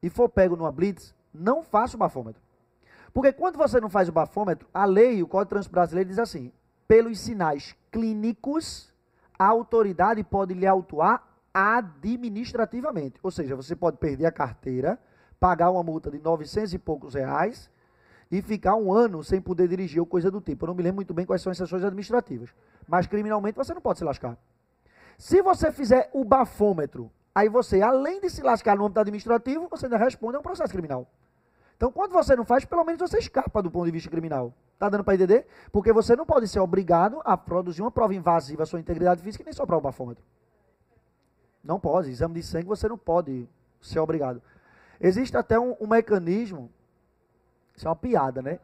e for pego numa blitz, não faça o bafômetro. Porque quando você não faz o bafômetro, a lei, o Código de Trânsito Brasileiro diz assim, pelos sinais clínicos, a autoridade pode lhe autuar administrativamente. Ou seja, você pode perder a carteira, pagar uma multa de 900 e poucos reais e ficar um ano sem poder dirigir ou coisa do tipo. Eu não me lembro muito bem quais são as sanções administrativas. Mas criminalmente você não pode se lascar. Se você fizer o bafômetro, aí você, além de se lascar no âmbito administrativo, você ainda responde a um processo criminal. Então, quando você não faz, pelo menos você escapa do ponto de vista criminal. Tá dando para entender? Porque você não pode ser obrigado a produzir uma prova invasiva à sua integridade física e nem soprar o bafômetro. Não pode. Exame de sangue você não pode ser obrigado. Existe até um mecanismo, isso é uma piada, né?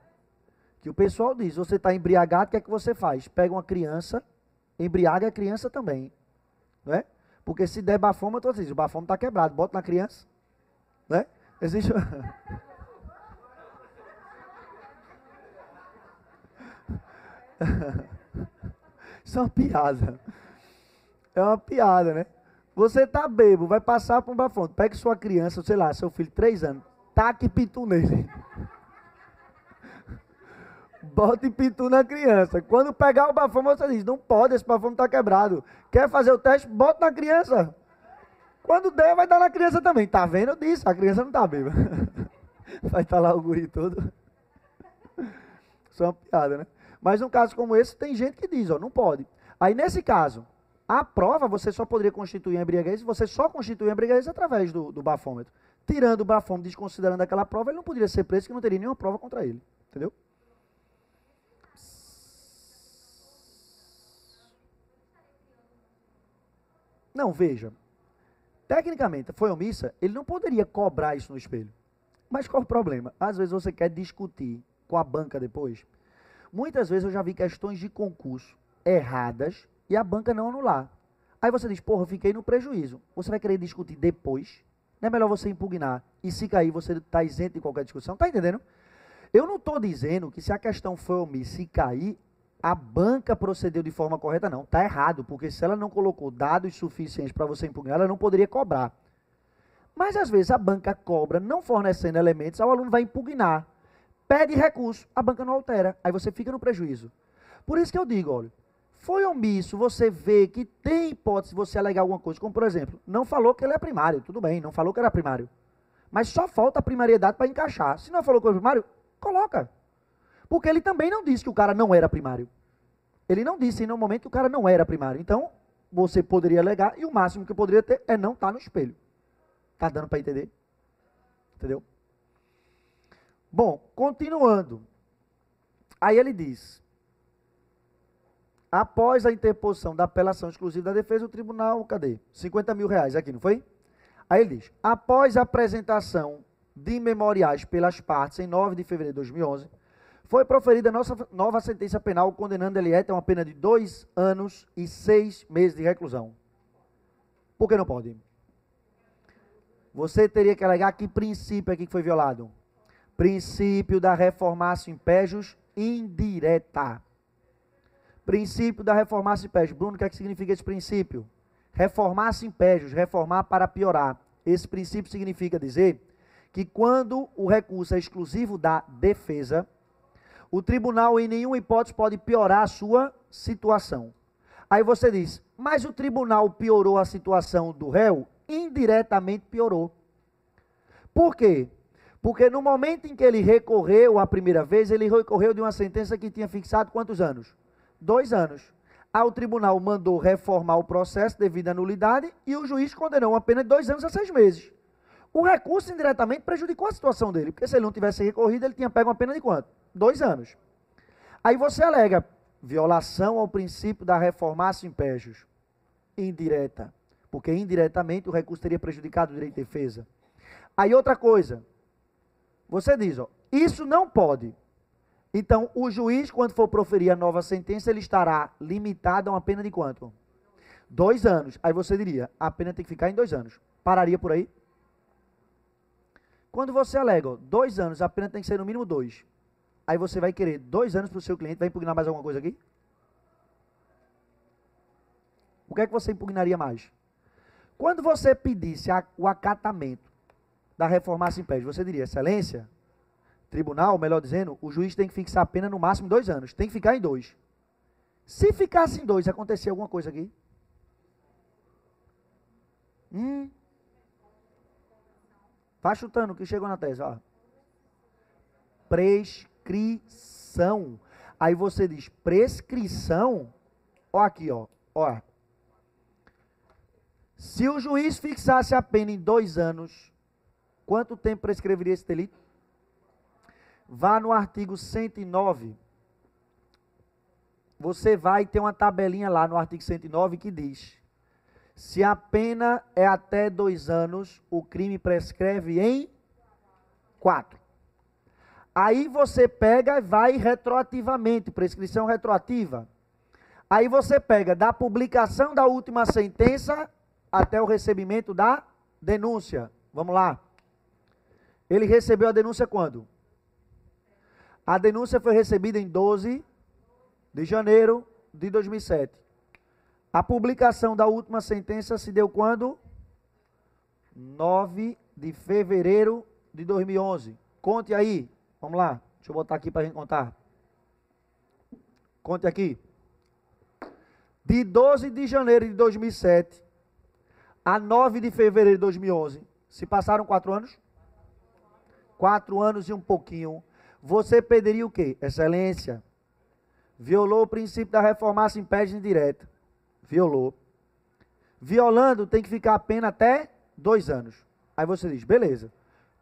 Que o pessoal diz, você está embriagado, o que é que você faz? Pega uma criança, embriaga a criança também. Não é? Porque se der bafômetro, o bafômetro está quebrado, bota na criança. Né? Existe... Isso é uma piada. É uma piada, né? Você tá bêbado, vai passar por um bafômetro. Pega sua criança, sei lá, seu filho, 3 anos, taque pitu nele. Bote pitu na criança. Quando pegar o bafômetro, você diz, não pode, esse bafômetro tá quebrado. Quer fazer o teste? Bota na criança. Quando der, vai dar na criança também. Tá vendo? Eu disse, a criança não tá bêbada. Vai estar lá o guri todo. Isso é uma piada, né? Mas num caso como esse, tem gente que diz, ó, não pode. Aí nesse caso, a prova você só poderia constituir a embriaguez, você só constitui a embriaguez através do bafômetro. Tirando o bafômetro, desconsiderando aquela prova, ele não poderia ser preso, que não teria nenhuma prova contra ele. Entendeu? Não, veja. Tecnicamente, foi omissa, ele não poderia cobrar isso no espelho. Mas qual o problema? Às vezes você quer discutir com a banca depois. Muitas vezes eu já vi questões de concurso erradas e a banca não anular. Aí você diz, porra, eu fiquei no prejuízo. Você vai querer discutir depois? Não é melhor você impugnar e se cair você está isento de qualquer discussão? Tá entendendo? Eu não estou dizendo que se a questão foi omissa e cair, a banca procedeu de forma correta, não. Está errado, porque se ela não colocou dados suficientes para você impugnar, ela não poderia cobrar. Mas às vezes a banca cobra, não fornecendo elementos, o aluno vai impugnar. Pede recurso, a banca não altera, aí você fica no prejuízo. Por isso que eu digo, olha, foi omisso, você vê que tem hipótese de você alegar alguma coisa, como por exemplo, não falou que ele é primário, tudo bem, não falou que era primário. Mas só falta a primariedade para encaixar. Se não falou que era primário, coloca. Porque ele também não disse que o cara não era primário. Ele não disse em nenhum momento que o cara não era primário. Então, você poderia alegar e o máximo que poderia ter é não estar no espelho. Tá dando para entender? Entendeu? Bom, continuando. Aí ele diz, após a interposição da apelação exclusiva da defesa, o tribunal, cadê? 50 mil reais aqui, não foi? Aí ele diz, após a apresentação de memoriais pelas partes em 9 de fevereiro de 2011, foi proferida nova sentença penal condenando Eliette a uma pena de 2 anos e 6 meses de reclusão. Por que não pode? Você teria que alegar que princípio aqui que foi violado? Princípio da reformatio impejus indireta. Princípio da reformatio impejus. Bruno, o que é que significa esse princípio? Reformatio impejus, reformar para piorar. Esse princípio significa dizer que quando o recurso é exclusivo da defesa, o tribunal em nenhuma hipótese pode piorar a sua situação. Aí você diz, mas o tribunal piorou a situação do réu? Indiretamente piorou. Por quê? Porque no momento em que ele recorreu a primeira vez, ele recorreu de uma sentença que tinha fixado quantos anos? 2 anos. Aí o tribunal mandou reformar o processo devido à nulidade e o juiz condenou uma pena de 2 anos a 6 meses. O recurso indiretamente prejudicou a situação dele, porque se ele não tivesse recorrido, ele tinha pego uma pena de quanto? 2 anos. Aí você alega violação ao princípio da reformatio impejus indireta, porque indiretamente o recurso teria prejudicado o direito de defesa. Aí outra coisa, você diz, ó, isso não pode. Então, o juiz, quando for proferir a nova sentença, ele estará limitado a uma pena de quanto? 2 anos. Aí você diria, a pena tem que ficar em 2 anos. Pararia por aí? Quando você alega, ó, 2 anos, a pena tem que ser no mínimo 2. Aí você vai querer 2 anos para o seu cliente, vai impugnar mais alguma coisa aqui? O que é que você impugnaria mais? Quando você pedisse o acatamento da reformácia impede? Você diria, excelência, tribunal, melhor dizendo, o juiz tem que fixar a pena no máximo 2 anos. Tem que ficar em 2. Se ficasse em 2, acontecia alguma coisa aqui? Vai chutando o que chegou na tese, ó. Prescrição. Aí você diz, prescrição, ó aqui, ó. Se o juiz fixasse a pena em 2 anos, quanto tempo prescreveria esse delito? Vá no artigo 109. Você vai ter uma tabelinha lá no artigo 109 que diz: se a pena é até 2 anos, o crime prescreve em 4. Aí você pega e vai retroativamente, prescrição retroativa. Aí você pega da publicação da última sentença até o recebimento da denúncia. Vamos lá. Ele recebeu a denúncia quando? A denúncia foi recebida em 12 de janeiro de 2007. A publicação da última sentença se deu quando? 9 de fevereiro de 2011. Conte aí. Vamos lá. Deixa eu botar aqui para a gente contar. Conte aqui. De 12 de janeiro de 2007 a 9 de fevereiro de 2011. Se passaram 4 anos? 4 anos e um pouquinho. Você pediria o quê? Excelência. Violou o princípio da reformácia impede indireta. Violou. Violando, tem que ficar a pena até 2 anos. Aí você diz, beleza.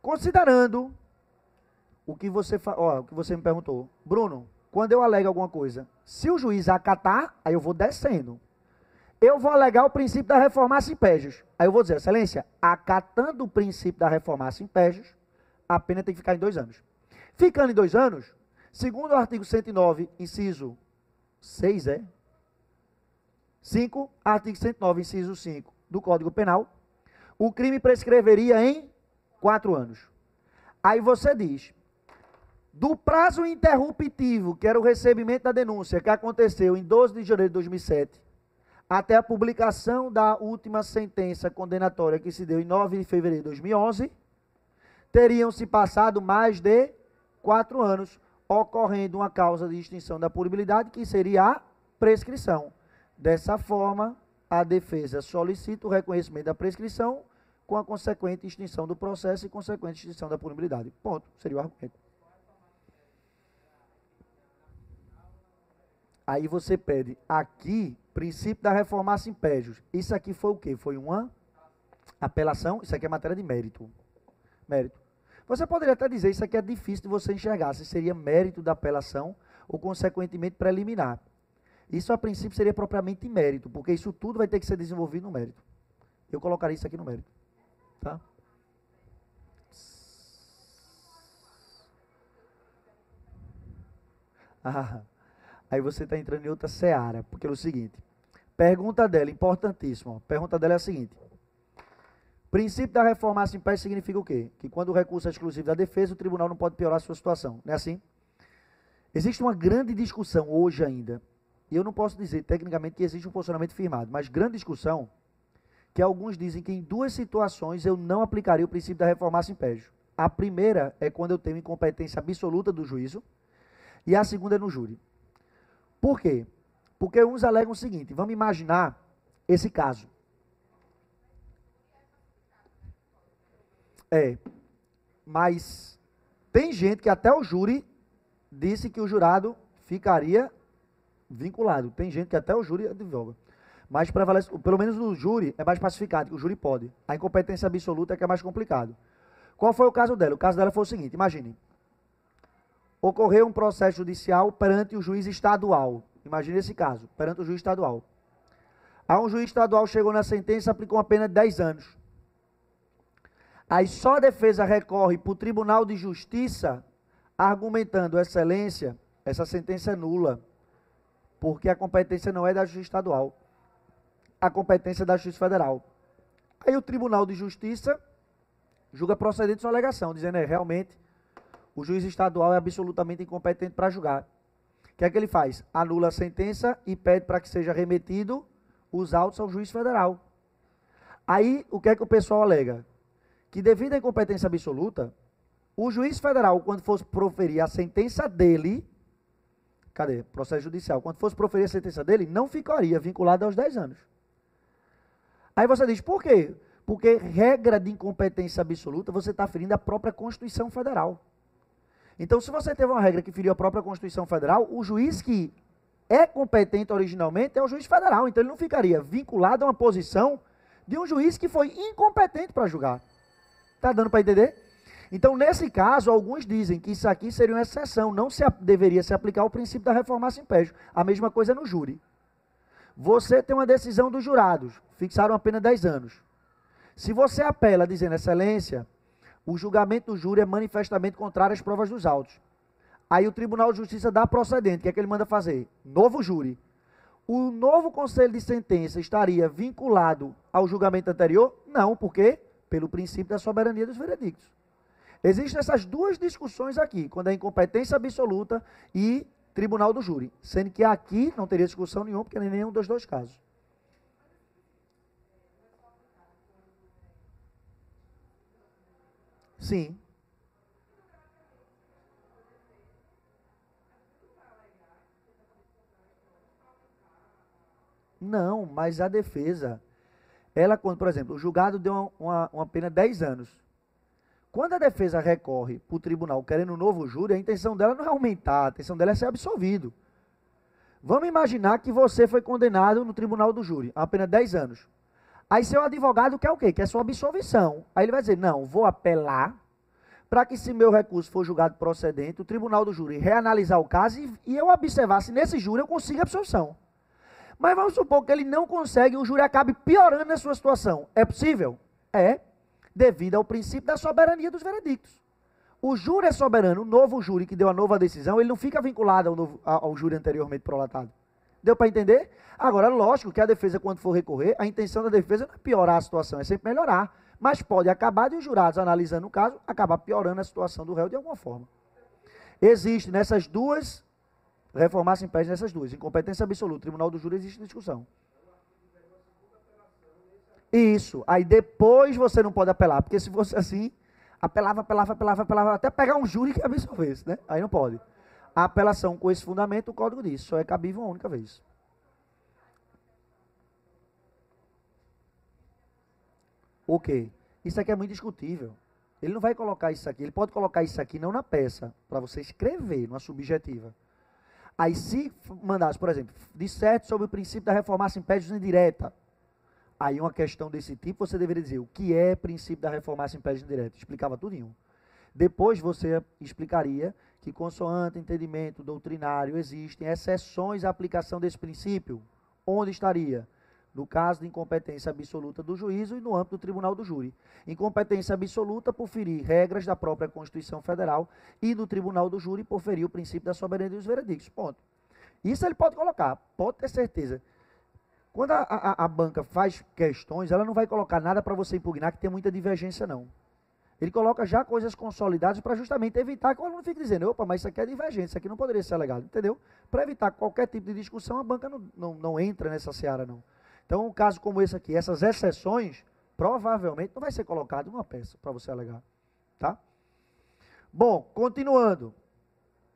Considerando o que você me perguntou. Bruno, quando eu alego alguma coisa, se o juiz acatar, aí eu vou descendo. Eu vou alegar o princípio da reformácia impégios. Aí eu vou dizer, excelência, acatando o princípio da reformácia impégios, a pena tem que ficar em 2 anos. Ficando em 2 anos, segundo o artigo 109, inciso 6, 5, artigo 109, inciso 5 do Código Penal, o crime prescreveria em 4 anos. Aí você diz, do prazo interruptivo, que era o recebimento da denúncia, que aconteceu em 12 de janeiro de 2007, até a publicação da última sentença condenatória, que se deu em 9 de fevereiro de 2011, teriam se passado mais de 4 anos, ocorrendo uma causa de extinção da punibilidade, que seria a prescrição. Dessa forma, a defesa solicita o reconhecimento da prescrição com a consequente extinção do processo e consequente extinção da punibilidade. Ponto. Seria o argumento. Aí você pede aqui, princípio da reformácia impégios. Isso aqui foi o quê? Foi uma apelação? Isso aqui é matéria de mérito. Mérito. Você poderia até dizer, isso aqui é difícil de você enxergar, se seria mérito da apelação ou consequentemente preliminar. Isso a princípio seria propriamente mérito, porque isso tudo vai ter que ser desenvolvido no mérito. Eu colocaria isso aqui no mérito. Tá? Aí você está entrando em outra seara, porque é o seguinte, pergunta dela, importantíssima, pergunta dela é a seguinte, princípio da reformácia impégios significa o quê? Que quando o recurso é exclusivo da defesa, o tribunal não pode piorar a sua situação, não é assim? Existe uma grande discussão hoje ainda, e eu não posso dizer tecnicamente que existe um posicionamento firmado, mas grande discussão, que alguns dizem que em 2 situações eu não aplicaria o princípio da reformácia impégios. A primeira é quando eu tenho incompetência absoluta do juízo, e a segunda é no júri. Por quê? Porque uns alegam o seguinte, vamos imaginar esse caso. Mas tem gente que até o júri disse que o jurado ficaria vinculado. Tem gente que até o júri advoga. Mas prevalece, pelo menos no júri é mais pacificado, que o júri pode. A incompetência absoluta é que é mais complicado. Qual foi o caso dela? O caso dela foi o seguinte, imagine. Ocorreu um processo judicial perante o juiz estadual. Imagine esse caso, perante o juiz estadual. Aí um juiz estadual chegou na sentença e aplicou uma pena de 10 anos. Aí só a defesa recorre para o Tribunal de Justiça, argumentando, excelência, essa sentença é nula, porque a competência não é da Justiça Estadual, a competência é da Justiça Federal. Aí o Tribunal de Justiça julga procedente sua alegação, dizendo, realmente, o juiz estadual é absolutamente incompetente para julgar. O que é que ele faz? Anula a sentença e pede para que seja remetido os autos ao juiz federal. Aí, o que é que o pessoal alega? que devido à incompetência absoluta, o juiz federal, quando fosse proferir a sentença dele, processo judicial, quando fosse proferir a sentença dele, não ficaria vinculado aos 10 anos. Aí você diz, por quê? Porque regra de incompetência absoluta, você está ferindo a própria Constituição Federal. Então, se você teve uma regra que feriu a própria Constituição Federal, o juiz que é competente originalmente é o juiz federal. Então, ele não ficaria vinculado a uma posição de um juiz que foi incompetente para julgar. Está dando para entender? Então, nesse caso, alguns dizem que isso aqui seria uma exceção, não deveria se aplicar o princípio da reformácio império. A mesma coisa no júri. Você tem uma decisão dos jurados, fixaram a pena 10 anos. Se você apela dizendo, excelência, o julgamento do júri é manifestamente contrário às provas dos autos. Aí o Tribunal de Justiça dá procedente, o que é que ele manda fazer? Novo júri. O novo conselho de sentença estaria vinculado ao julgamento anterior? Não, por quê? Pelo princípio da soberania dos veredictos. Existem essas duas discussões aqui, quando é incompetência absoluta e tribunal do júri. Sendo que aqui não teria discussão nenhuma, porque nem nenhum dos dois casos. Sim. Não, mas a defesa, ela quando, por exemplo, o julgado deu uma pena de 10 anos. Quando a defesa recorre para o tribunal querendo um novo júri, a intenção dela não é aumentar, a intenção dela é ser absolvido. Vamos imaginar que você foi condenado no tribunal do júri, a uma pena de 10 anos. Aí seu advogado quer o quê? Quer sua absolvição. Aí ele vai dizer, não, vou apelar para que se meu recurso for julgado procedente, o tribunal do júri reanalisar o caso e eu observar se nesse júri eu consigo absolvição. Mas vamos supor que ele não consegue e o júri acabe piorando a sua situação. É possível? É, devido ao princípio da soberania dos veredictos. O júri é soberano, o novo júri que deu a nova decisão, ele não fica vinculado ao júri anteriormente prolatado. Deu para entender? Agora, lógico que a defesa, quando for recorrer, a intenção da defesa não é piorar a situação, é sempre melhorar. Mas pode acabar de os jurados, analisando o caso, acabar piorando a situação do réu de alguma forma. Existe nessas duas, reformar-se impede nessas duas, incompetência absoluta, tribunal do júri, existe discussão. Isso, aí depois você não pode apelar, porque se fosse assim, apelava, até pegar um júri que absolvesse, né? Aí não pode. A apelação com esse fundamento, o código diz, só é cabível uma única vez. O quê? Isso aqui é muito discutível. Ele não vai colocar isso aqui, ele pode colocar isso aqui não na peça, para você escrever, numa subjetiva. Aí se mandasse, por exemplo, disserte sobre o princípio da reformácio impédios indireta, aí uma questão desse tipo, você deveria dizer o que é princípio da reformácio impédios indireta. Explicava tudinho. Depois você explicaria que consoante entendimento doutrinário existem exceções à aplicação desse princípio. Onde estaria? No caso de incompetência absoluta do juízo e no âmbito do tribunal do júri. Incompetência absoluta por ferir regras da própria Constituição Federal e do tribunal do júri por ferir o princípio da soberania dos veredictos. Ponto. Isso ele pode colocar, pode ter certeza. Quando a banca faz questões, ela não vai colocar nada para você impugnar que tem muita divergência, não. Ele coloca já coisas consolidadas para justamente evitar que o aluno fique dizendo, opa, mas isso aqui é divergência, isso aqui não poderia ser alegado, entendeu? Para evitar qualquer tipo de discussão, a banca não entra nessa seara, não. Então, um caso como esse aqui, essas exceções, provavelmente não vai ser colocado numa peça para você alegar, tá? Bom, continuando.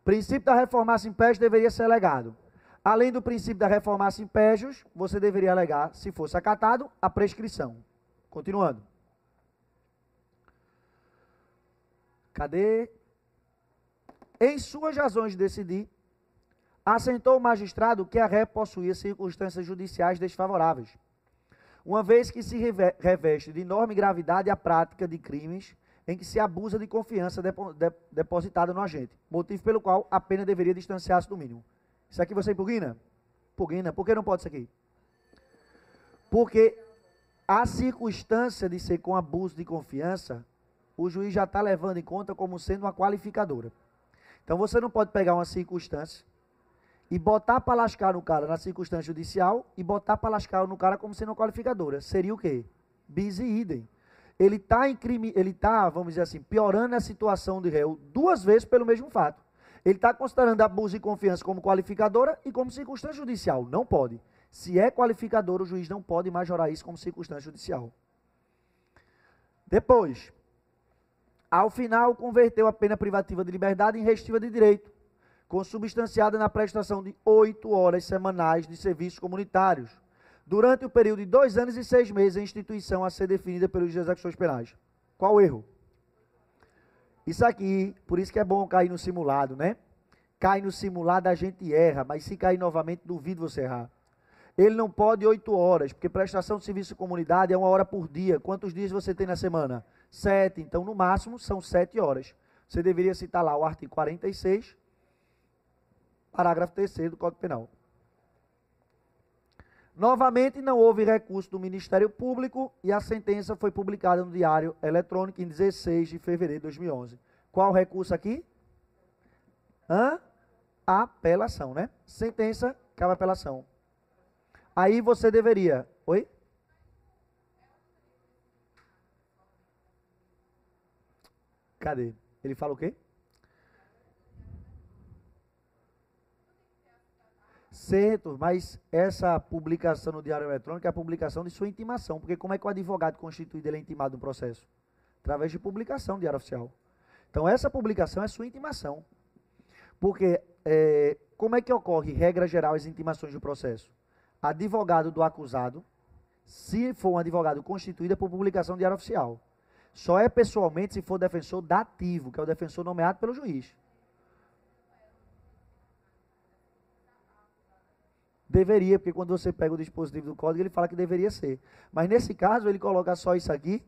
Princípio da reformácio impégios deveria ser alegado. Além do princípio da reformácio impégios, você deveria alegar, se fosse acatado, a prescrição. Continuando. Cadê? Em suas razões de decidir, assentou o magistrado que a ré possuía circunstâncias judiciais desfavoráveis, uma vez que se reveste de enorme gravidade a prática de crimes em que se abusa de confiança depositada no agente, motivo pelo qual a pena deveria distanciar-se do mínimo. Isso aqui você impugna? Impugna. Por que não pode isso aqui? Porque a circunstância de ser com abuso de confiança, o juiz já está levando em conta como sendo uma qualificadora. Então você não pode pegar uma circunstância e botar para lascar no cara na circunstância judicial e botar para lascar no cara como sendo uma qualificadora. Seria o quê? Bis e idem. Ele está, vamos dizer assim, piorando a situação de réu duas vezes pelo mesmo fato. Ele está considerando abuso de confiança como qualificadora e como circunstância judicial. Não pode. Se é qualificadora, o juiz não pode majorar isso como circunstância judicial. Depois, Ao final, converteu a pena privativa de liberdade em restritiva de direito, consubstanciada na prestação de 8 horas semanais de serviços comunitários, durante o período de 2 anos e 6 meses, em instituição a ser definida pelos execuções penais. Qual o erro? Isso aqui, por isso que é bom cair no simulado, né? Cai no simulado, a gente erra, mas se cair novamente, duvido você errar. Ele não pode 8 horas, porque prestação de serviço de comunidade é 1 hora por dia. Quantos dias você tem na semana? 7, então no máximo são 7 horas. Você deveria citar lá o artigo 46, parágrafo 3º do Código Penal. Novamente, não houve recurso do Ministério Público e a sentença foi publicada no Diário Eletrônico em 16 de fevereiro de 2011. Qual o recurso aqui? Apelação, né? Sentença, cabe apelação. Aí você deveria... Oi? Cadê? Ele fala o quê? Certo, mas essa publicação no Diário Eletrônico é a publicação de sua intimação, porque como é que o advogado constituído ele é intimado no processo? Através de publicação do Diário Oficial. Então essa publicação é sua intimação. Porque como é que ocorre, regra geral, as intimações do processo? Advogado do acusado, se for um advogado constituído, é por publicação do Diário Oficial. Só é pessoalmente se for defensor dativo, que é o defensor nomeado pelo juiz. Deveria, porque quando você pega o dispositivo do código, ele fala que deveria ser. Mas nesse caso, ele coloca só isso aqui,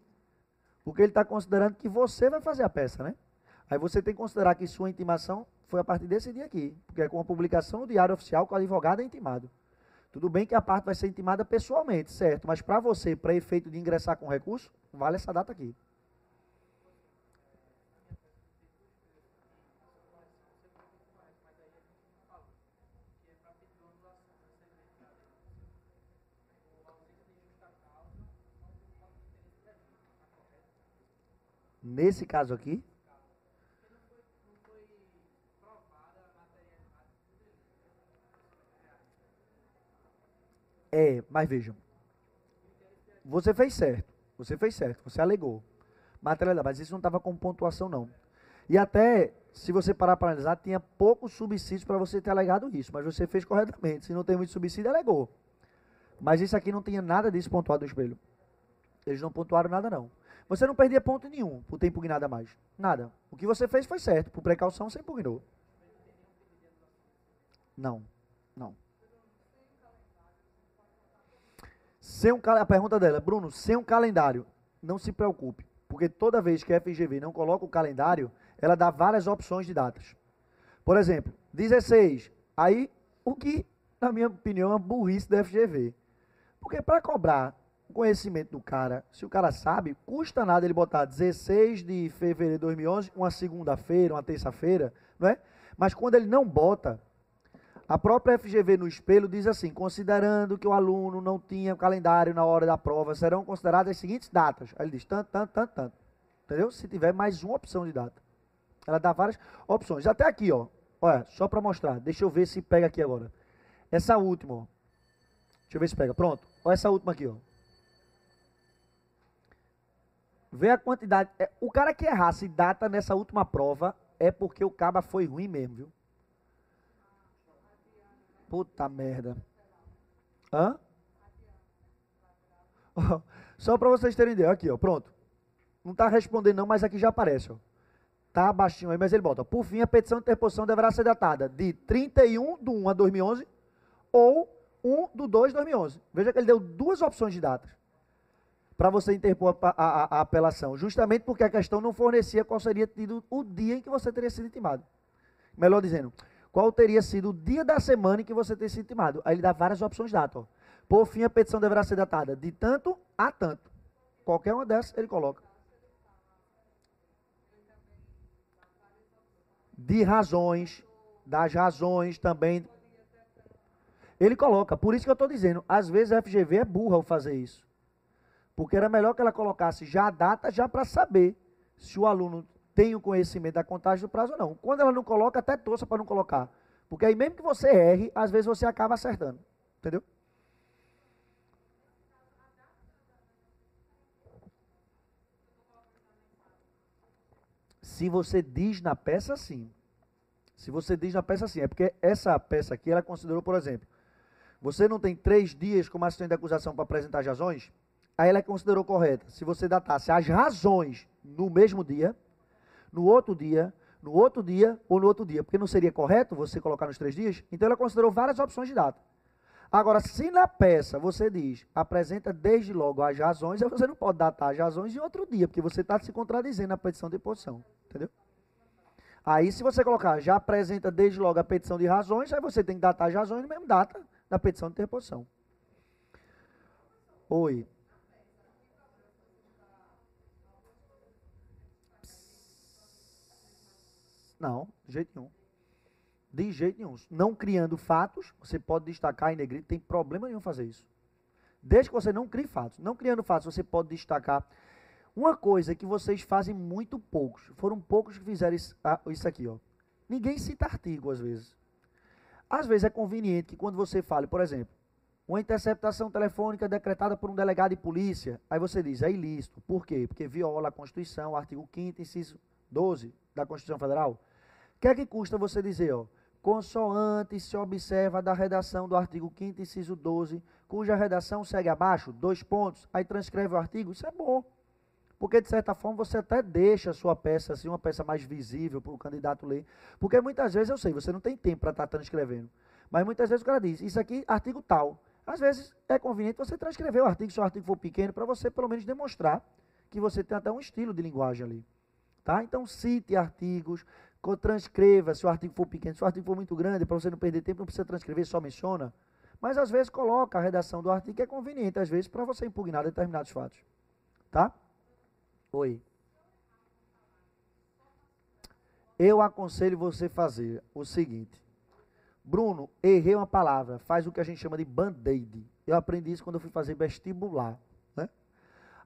porque ele está considerando que você vai fazer a peça, né? Aí você tem que considerar que sua intimação foi a partir desse dia aqui, porque é com a publicação no Diário Oficial que o advogado é intimado. Tudo bem que a parte vai ser intimada pessoalmente, certo? Mas para você, para efeito de ingressar com recurso, vale essa data aqui. Nesse caso aqui, mas vejam, você fez certo, você alegou. Materialidade, mas isso não estava com pontuação não. E até, se você parar para analisar, tinha poucos subsídios para você ter alegado isso, mas você fez corretamente. Se não tem muito subsídio, alegou. Mas isso aqui não tinha nada disso pontuado no espelho. Eles não pontuaram nada não. Você não perdia ponto nenhum por ter impugnado a mais. Nada. O que você fez foi certo. Por precaução, você impugnou. Não. Não. A pergunta dela, Bruno, sem um calendário, não se preocupe. Porque toda vez que a FGV não coloca o calendário, ela dá várias opções de datas. Por exemplo, 16. Aí, o que, na minha opinião, é uma burrice da FGV. Porque para cobrar o conhecimento do cara, se o cara sabe, custa nada ele botar 16 de fevereiro de 2011, uma segunda-feira, uma terça-feira, não é? Mas quando ele não bota, a própria FGV no espelho diz assim, considerando que o aluno não tinha calendário na hora da prova, serão consideradas as seguintes datas. Aí ele diz tanto, tanto, tanto, tanto. Entendeu? Se tiver mais uma opção de data. Ela dá várias opções. Até aqui, ó. Olha, só para mostrar. Deixa eu ver se pega aqui agora. Essa última, ó. Deixa eu ver se pega. Pronto. Olha essa última aqui, ó. Vê a quantidade. O cara que errasse data nessa última prova é porque o caba foi ruim mesmo, viu? Puta merda. Hã? Só para vocês terem ideia. Aqui, ó. Pronto. Não tá respondendo não, mas aqui já aparece, ó. Tá baixinho aí, mas ele bota. Por fim, a petição de interposição deverá ser datada de 31/1 a 2011 ou 1/2 de 2011. Veja que ele deu duas opções de datas para você interpor a apelação, justamente porque a questão não fornecia qual seria tido o dia em que você teria sido intimado. Melhor dizendo, qual teria sido o dia da semana em que você teria sido intimado. Aí ele dá várias opções de data. Ó. Por fim, a petição deverá ser datada de tanto a tanto. Qualquer uma dessas ele coloca. De razões, das razões também. Ele coloca, por isso que eu estou dizendo, às vezes a FGV é burra ao fazer isso. Porque era melhor que ela colocasse já a data, já para saber se o aluno tem o conhecimento da contagem do prazo ou não. Quando ela não coloca, até torça para não colocar. Porque aí mesmo que você erre, às vezes você acaba acertando. Entendeu? Se você diz na peça, sim. Se você diz na peça, sim. É porque essa peça aqui, ela considerou, por exemplo, você não tem 3 dias como assistente de acusação para apresentar as razões? Aí ela considerou correta. Se você datasse as razões no mesmo dia, no outro dia ou no outro dia. Porque não seria correto você colocar nos 3 dias? Então ela considerou várias opções de data. Agora, se na peça você diz, apresenta desde logo as razões, aí você não pode datar as razões em outro dia, porque você está se contradizendo na petição de reposição. Entendeu? Aí, se você colocar, já apresenta desde logo a petição de razões, aí você tem que datar as razões na mesma data da petição de reposição. Oi. Não, de jeito nenhum. De jeito nenhum. Não criando fatos, você pode destacar em negrito, tem problema nenhum fazer isso. Desde que você não crie fatos. Não criando fatos, você pode destacar. Uma coisa que vocês fazem muito poucos, foram poucos que fizeram isso aqui, ó. Ninguém cita artigo, às vezes. Às vezes é conveniente que quando você fale, por exemplo, uma interceptação telefônica decretada por um delegado de polícia, aí você diz, é ilícito. Por quê? Porque viola a Constituição, artigo 5º, inciso 12 da Constituição Federal. O que é que custa você dizer, ó? Consoante se observa da redação do artigo 5º, inciso 12, cuja redação segue abaixo, 2 pontos, aí transcreve o artigo, isso é bom. Porque, de certa forma, você até deixa a sua peça, assim, uma peça mais visível para o candidato ler. Porque muitas vezes, eu sei, você não tem tempo para estar transcrevendo. Mas muitas vezes o cara diz, isso aqui, artigo tal. Às vezes é conveniente você transcrever o artigo, se o artigo for pequeno, para você pelo menos demonstrar que você tem até um estilo de linguagem ali. Tá? Então, cite artigos, transcreva se o artigo for pequeno. Se o artigo for muito grande, para você não perder tempo, não precisa transcrever, só menciona. Mas, às vezes, coloca a redação do artigo, que é conveniente, às vezes, para você impugnar determinados fatos. Tá? Oi. Eu aconselho você fazer o seguinte. Bruno, errei uma palavra. Faz o que a gente chama de band-aid. Eu aprendi isso quando eu fui fazer vestibular. Né?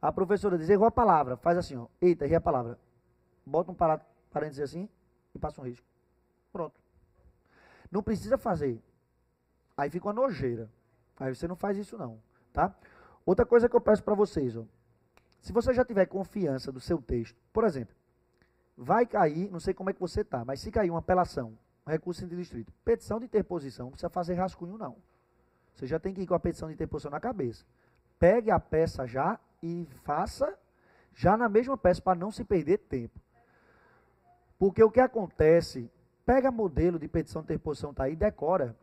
A professora diz, errou a palavra. Faz assim, ó. Eita, errei a palavra. Bota um parênteses assim e passa um risco. Pronto. Não precisa fazer. Aí fica uma nojeira. Aí você não faz isso não. Tá? Outra coisa que eu peço para vocês, ó. Se você já tiver confiança do seu texto, por exemplo, vai cair, não sei como é que você está, mas se cair uma apelação, um recurso em distrito, petição de interposição, não precisa fazer rascunho não. Você já tem que ir com a petição de interposição na cabeça. Pegue a peça já e faça já na mesma peça para não se perder tempo. Porque o que acontece, pega modelo de petição de interposição, tá aí, decora.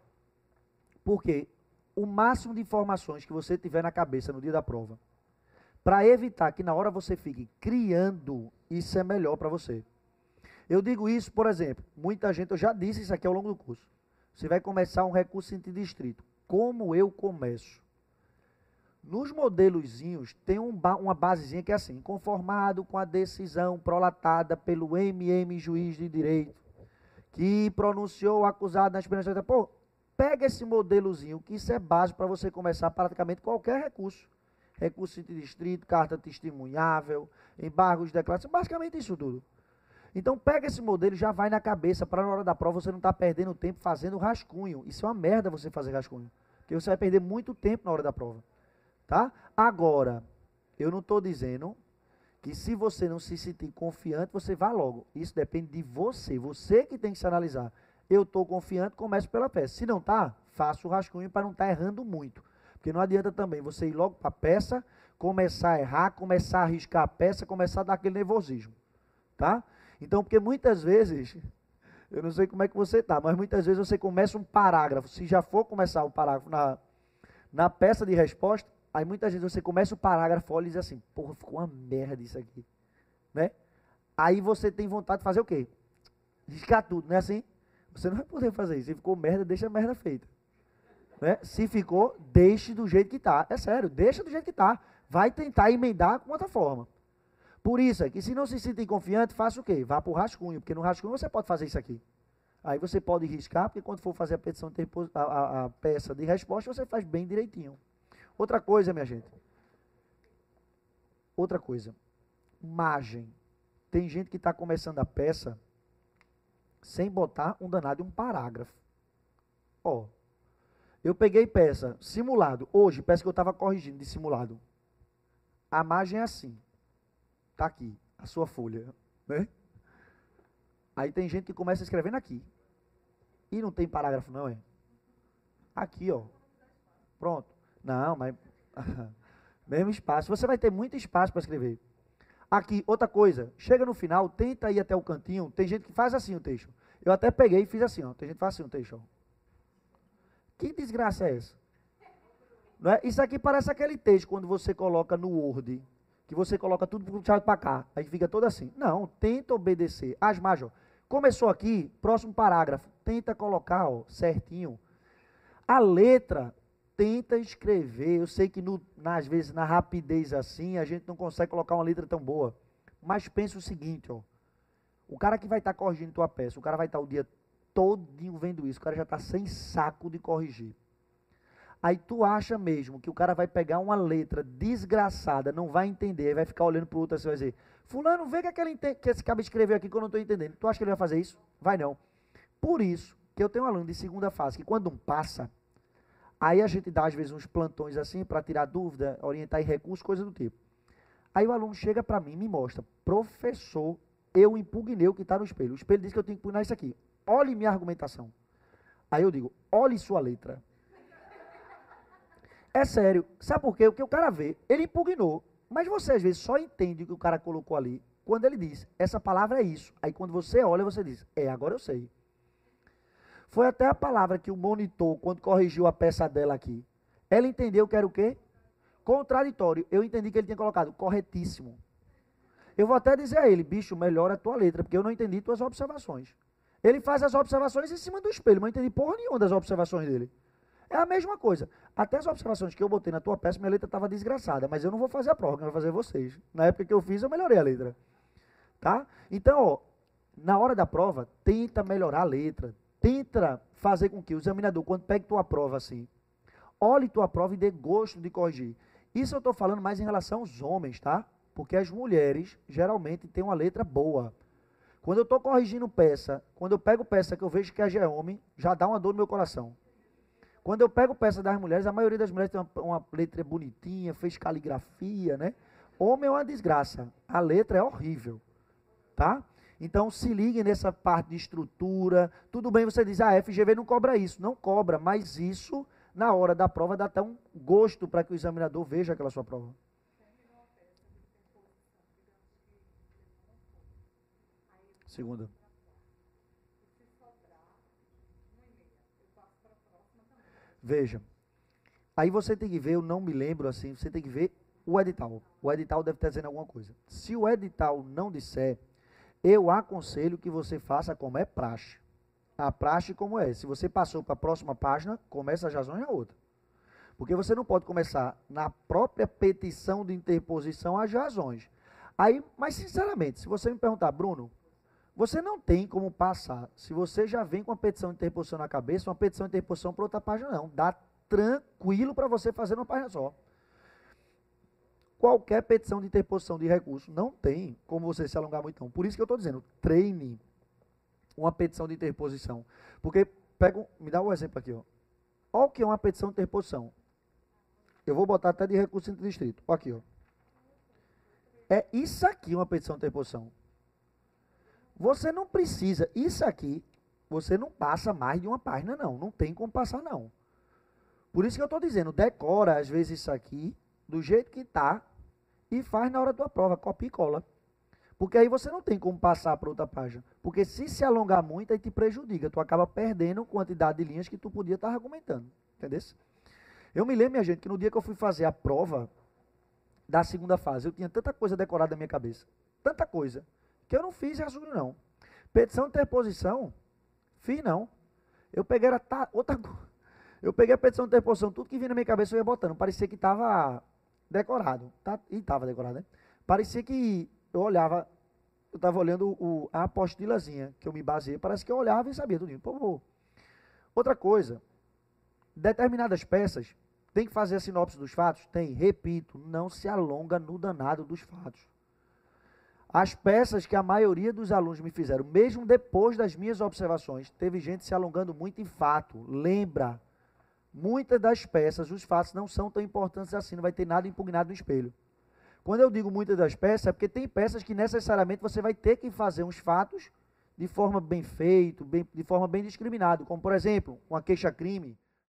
Porque o máximo de informações que você tiver na cabeça no dia da prova, para evitar que na hora você fique criando, isso é melhor para você. Eu digo isso, por exemplo, muita gente, eu já disse isso aqui ao longo do curso. Você vai começar um recurso distrito. Como eu começo? Nos modelozinhos tem uma basezinha que é assim, conformado com a decisão prolatada pelo MM Juiz de Direito, que pronunciou o acusado na experiência. Pô, pega esse modelozinho, que isso é base para você começar praticamente qualquer recurso. Recurso de distrito, carta testemunhável, embargos de declaração, basicamente isso tudo. Então pega esse modelo e já vai na cabeça, para na hora da prova você não estar perdendo tempo fazendo rascunho. Isso é uma merda você fazer rascunho, porque você vai perder muito tempo na hora da prova. Tá? Agora, eu não estou dizendo que se você não se sentir confiante, você vá logo. Isso depende de você, você que tem que se analisar. Eu estou confiante, começo pela peça. Se não está, faça o rascunho para não estar errando muito. Porque não adianta também você ir logo para a peça, começar a errar, começar a arriscar a peça, começar a dar aquele nervosismo. Tá? Então, porque muitas vezes, eu não sei como é que você está, mas muitas vezes você começa um parágrafo. Se já for começar o parágrafo na peça de resposta, aí muitas vezes você começa o parágrafo, olha e diz assim, porra, ficou uma merda isso aqui. Né? Aí você tem vontade de fazer o quê? Riscar tudo, não é assim? Você não vai poder fazer isso. Se ficou merda, deixa a merda feita. Né? Se ficou, deixe do jeito que está. É sério, deixa do jeito que está. Vai tentar emendar com outra forma. Por isso é que se não se sentir confiante, faça o quê? Vá para o rascunho, porque no rascunho você pode fazer isso aqui. Aí você pode riscar, porque quando for fazer a petição de a peça de resposta, você faz bem direitinho. Outra coisa, minha gente. Outra coisa. Margem. Tem gente que está começando a peça sem botar um danado e um parágrafo. Ó. Eu peguei peça, simulado. Hoje, peça que eu estava corrigindo de simulado. A margem é assim. Está aqui, a sua folha. Né? Aí tem gente que começa escrevendo aqui. E não tem parágrafo não, é? Aqui, ó. Pronto. Não, mas... mesmo espaço. Você vai ter muito espaço para escrever. Aqui, outra coisa. Chega no final, tenta ir até o cantinho. Tem gente que faz assim o texto. Eu até peguei e fiz assim, ó. Tem gente que faz assim o texto, ó. Que desgraça é essa? Não é? Isso aqui parece aquele texto quando você coloca no Word, que você coloca tudo puxado para cá, aí fica todo assim. Não, tenta obedecer. Asmar, ó. Começou aqui, próximo parágrafo, tenta colocar, ó, certinho. A letra, tenta escrever. Eu sei que às vezes na rapidez assim, a gente não consegue colocar uma letra tão boa. Mas pensa o seguinte, ó. O cara que vai estar corrigindo tua peça, o cara vai estar o dia todinho vendo isso, o cara já está sem saco de corrigir. Aí tu acha mesmo que o cara vai pegar uma letra desgraçada, não vai entender, aí vai ficar olhando pro outro assim e vai dizer, fulano, vê que esse cara escreveu aqui que eu não estou entendendo. Tu acha que ele vai fazer isso? Vai não. Por isso que eu tenho um aluno de segunda fase, que quando não passa, aí a gente dá às vezes uns plantões assim, para tirar dúvida, orientar em recursos, coisa do tipo. Aí o aluno chega para mim e me mostra, professor, eu impugnei o que está no espelho. O espelho diz que eu tenho que impugnar isso aqui. Olhe minha argumentação. Aí eu digo, olhe sua letra. É sério. Sabe por quê? O que o cara vê, ele impugnou. Mas você às vezes só entende o que o cara colocou ali quando ele diz, essa palavra é isso. Aí quando você olha, você diz, agora eu sei. Foi até a palavra que o monitor, quando corrigiu a peça dela aqui, ela entendeu que era o quê? Contraditório. Eu entendi que ele tinha colocado corretíssimo. Eu vou até dizer a ele, bicho, melhora a tua letra, porque eu não entendi tuas observações. Ele faz as observações em cima do espelho, mas eu não entendi porra nenhuma das observações dele. É a mesma coisa. Até as observações que eu botei na tua peça, minha letra estava desgraçada, mas eu não vou fazer a prova, quem vai fazer vocês. Na época que eu fiz, eu melhorei a letra. Tá? Então, ó, na hora da prova, tenta melhorar a letra. Tenta fazer com que o examinador, quando pegue tua prova assim, olhe tua prova e dê gosto de corrigir. Isso eu estou falando mais em relação aos homens, tá? Porque as mulheres, geralmente, têm uma letra boa. Quando eu estou corrigindo peça, quando eu pego peça que eu vejo que já é homem, já dá uma dor no meu coração. Quando eu pego peça das mulheres, a maioria das mulheres tem uma letra bonitinha, fez caligrafia, né? Homem é uma desgraça. A letra é horrível, tá? Então, se liguem nessa parte de estrutura. Tudo bem, você diz, a FGV não cobra isso. Não cobra, mas isso, na hora da prova, dá até um gosto para que o examinador veja aquela sua prova. Segunda. Veja. Aí você tem que ver, eu não me lembro assim, você tem que ver o edital. O edital deve estar dizendo alguma coisa. Se o edital não disser, eu aconselho que você faça como é praxe. A praxe como é. Se você passou para a próxima página, começa as razões na outra. Porque você não pode começar na própria petição de interposição as razões. Aí, mas sinceramente, se você me perguntar, Bruno, você não tem como passar, se você já vem com a petição de interposição na cabeça, uma petição de interposição para outra página não. Dá tranquilo para você fazer uma página só. Qualquer petição de interposição de recurso não tem como você se alongar muito não. Por isso que eu estou dizendo, treine uma petição de interposição. Porque, me dá um exemplo aqui, ó. Olha o que é uma petição de interposição. Eu vou botar até de recurso interdistrito. Olha aqui, ó. É isso aqui uma petição de interposição. Você não precisa, isso aqui, você não passa mais de uma página não. Não tem como passar não. Por isso que eu estou dizendo, decora às vezes isso aqui, do jeito que está, e faz na hora da tua prova, copia e cola. Porque aí você não tem como passar para outra página. Porque se alongar muito, aí te prejudica. Tu acaba perdendo a quantidade de linhas que tu podia estar argumentando. Entendeu? Eu me lembro, minha gente, que no dia que eu fui fazer a prova da segunda fase, eu tinha tanta coisa decorada na minha cabeça. Tanta coisa. Que eu não fiz raciocínio, não. Petição de interposição, fiz não. Eu peguei outra coisa. Eu peguei a petição de interposição, tudo que vinha na minha cabeça eu ia botando. Parecia que estava decorado. E estava decorado, né? Parecia que eu olhava, eu estava olhando a apostilazinha que eu me baseei. Parece que eu olhava e sabia tudo. Pô. Outra coisa, determinadas peças, tem que fazer a sinopse dos fatos? Tem. Repito, não se alonga no danado dos fatos. As peças que a maioria dos alunos me fizeram, mesmo depois das minhas observações, teve gente se alongando muito em fato. Lembra, muitas das peças, os fatos não são tão importantes assim, não vai ter nada impugnado no espelho. Quando eu digo muitas das peças, é porque tem peças que necessariamente você vai ter que fazer uns fatos de forma bem feita, de forma bem discriminada, como por exemplo, uma queixa-crime,